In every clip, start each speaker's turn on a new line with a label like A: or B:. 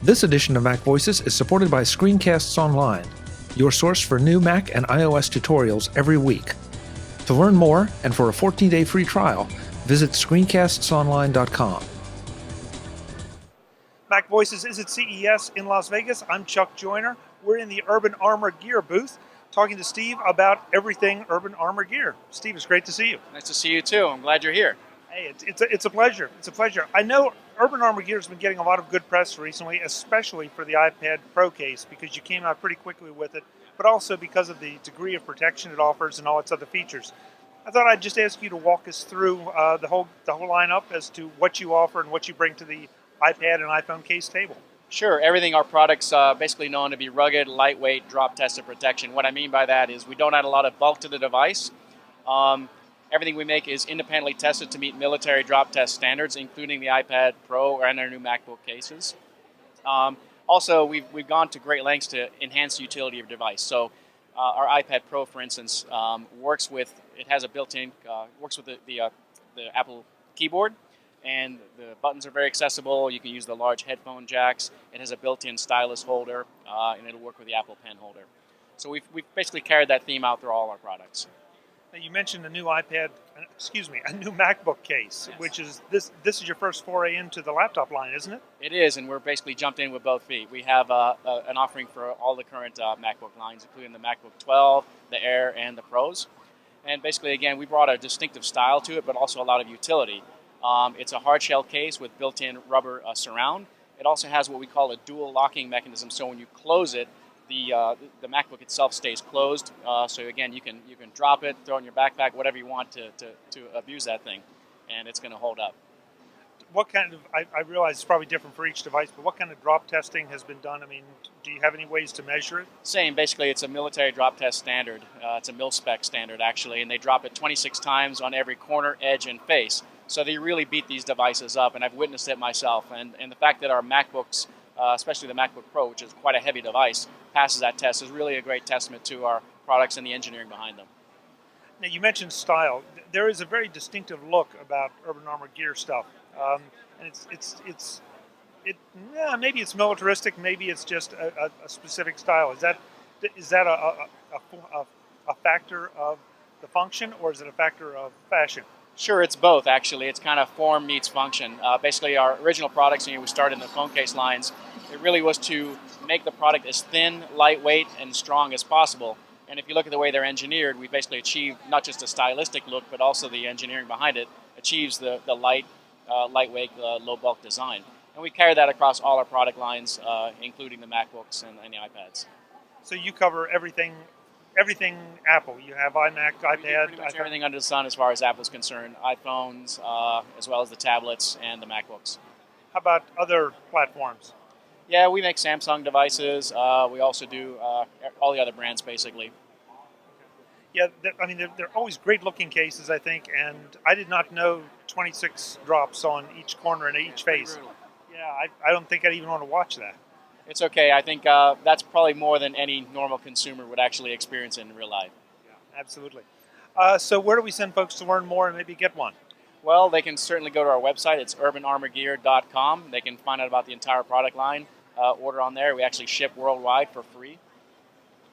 A: This edition of Mac Voices is supported by Screencasts Online, your source for new Mac and iOS tutorials every week. To learn more and for a 14-day free trial, visit screencastsonline.com.
B: Mac Voices is at CES in Las Vegas. I'm Chuck Joyner. We're in the Urban Armor Gear booth talking to Steve about everything Urban Armor Gear. Steve, it's great to see you.
C: Nice to see you too. I'm glad you're here.
B: Hey, it's a pleasure. It's a pleasure. I know Urban Armor Gear has been getting a lot of good press recently, especially for the iPad Pro case, because you came out pretty quickly with it, but also because of the degree of protection it offers and all its other features. I thought I'd just ask you to walk us through the whole lineup as to what you offer and what you bring to the iPad and iPhone case table.
C: Sure. Everything our products basically known to be rugged, lightweight, drop-tested protection. What I mean by that is we don't add a lot of bulk to the device. Everything we make is independently tested to meet military drop test standards, including the iPad Pro and our new MacBook cases. Also, we've gone to great lengths to enhance the utility of the device. So our iPad Pro, for instance, works with the Apple keyboard, and the buttons are very accessible. You can use the large headphone jacks. It has a built-in stylus holder, and it'll work with the Apple Pen holder. So we've basically carried that theme out through all our products.
B: Now you mentioned a new a new MacBook case, yes. Which is this is your first foray into the laptop line, isn't it?
C: It is, and we're basically jumped in with both feet. We have an offering for all the current MacBook lines, including the MacBook 12, the Air, and the Pros. And basically, again, we brought a distinctive style to it, but also a lot of utility. It's a hard shell case with built-in rubber surround. It also has what we call a dual locking mechanism, so when you close it, the MacBook itself stays closed. So again, you can drop it, throw it in your backpack, whatever you want to abuse that thing, and it's going to hold up.
B: What kind of, I realize it's probably different for each device, but what kind of drop testing has been done? I mean, do you have any ways to measure it?
C: Same, basically it's a military drop test standard. It's a mil-spec standard actually, and they drop it 26 times on every corner, edge, and face. So they really beat these devices up, and I've witnessed it myself. And the fact that our MacBooks, especially the MacBook Pro, which is quite a heavy device, passes that test is really a great testament to our products and the engineering behind them.
B: Now you mentioned style. There is a very distinctive look about Urban Armor Gear stuff, and maybe it's militaristic, maybe it's just a specific style. Is that a factor of the function, or is it a factor of fashion?
C: Sure, it's both actually. It's kind of form meets function. Basically, our original products, we started in the phone case lines. It really was to make the product as thin, lightweight, and strong as possible. And if you look at the way they're engineered, we basically achieved not just a stylistic look, but also the engineering behind it achieves the lightweight, low bulk design. And we carry that across all our product lines, including the MacBooks and the iPads.
B: So you cover everything Apple. You have iMac, iPad.
C: Pretty much everything under the sun as far as Apple's concerned. iPhones, as well as the tablets and the MacBooks.
B: How about other platforms?
C: Yeah, we make Samsung devices. We also do all the other brands, basically.
B: Yeah, they're always great-looking cases, I think, and I did not know 26 drops on each corner and each face.
C: Brutal.
B: Yeah, I don't think I'd even want to watch that.
C: It's okay. I think that's probably more than any normal consumer would actually experience in real life.
B: Yeah, absolutely. So where do we send folks to learn more and maybe get one?
C: Well, they can certainly go to our website. It's urbanarmorgear.com. They can find out about the entire product line. Order on there. We actually ship worldwide for free.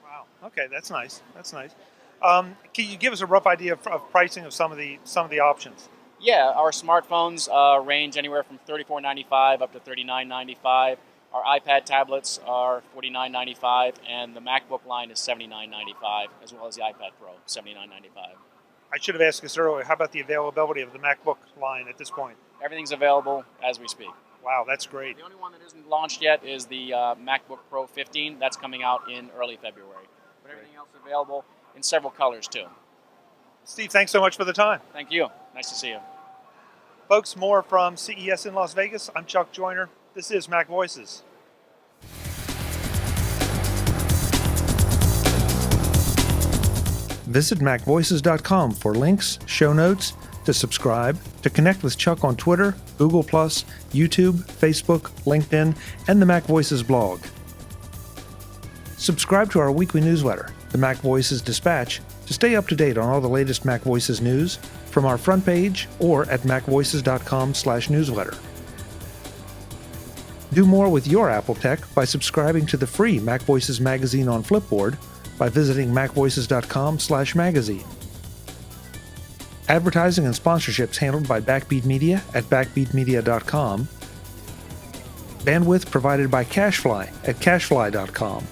B: Wow. Okay, that's nice. That's nice. Can you give us a rough idea of pricing of some of the options?
C: Yeah, our smartphones range anywhere from $34.95 up to $39.95. Our iPad tablets are $49.95, and the MacBook line is $79.95, as well as the iPad Pro, $79.95.
B: I should have asked this earlier. How about the availability of the MacBook line at this point?
C: Everything's available as we speak.
B: Wow, that's great.
C: The only one that isn't launched yet is the MacBook Pro 15. That's coming out in early February. But everything else is available in several colors, too.
B: Steve, thanks so much for the time.
C: Thank you. Nice to see you.
B: Folks, more from CES in Las Vegas. I'm Chuck Joyner. This is Mac Voices. Visit MacVoices.com for links, show notes, to subscribe, to connect with Chuck on Twitter, Google+, YouTube, Facebook, LinkedIn, and the Mac Voices blog. Subscribe to our weekly newsletter, the Mac Voices Dispatch, to stay up to date on all the latest Mac Voices news from our front page or at macvoices.com/newsletter.
A: Do more with your Apple tech by subscribing to the free Mac Voices magazine on Flipboard by visiting macvoices.com/magazine. Advertising and sponsorships handled by Backbeat Media at backbeatmedia.com. Bandwidth provided by CacheFly at cachefly.com.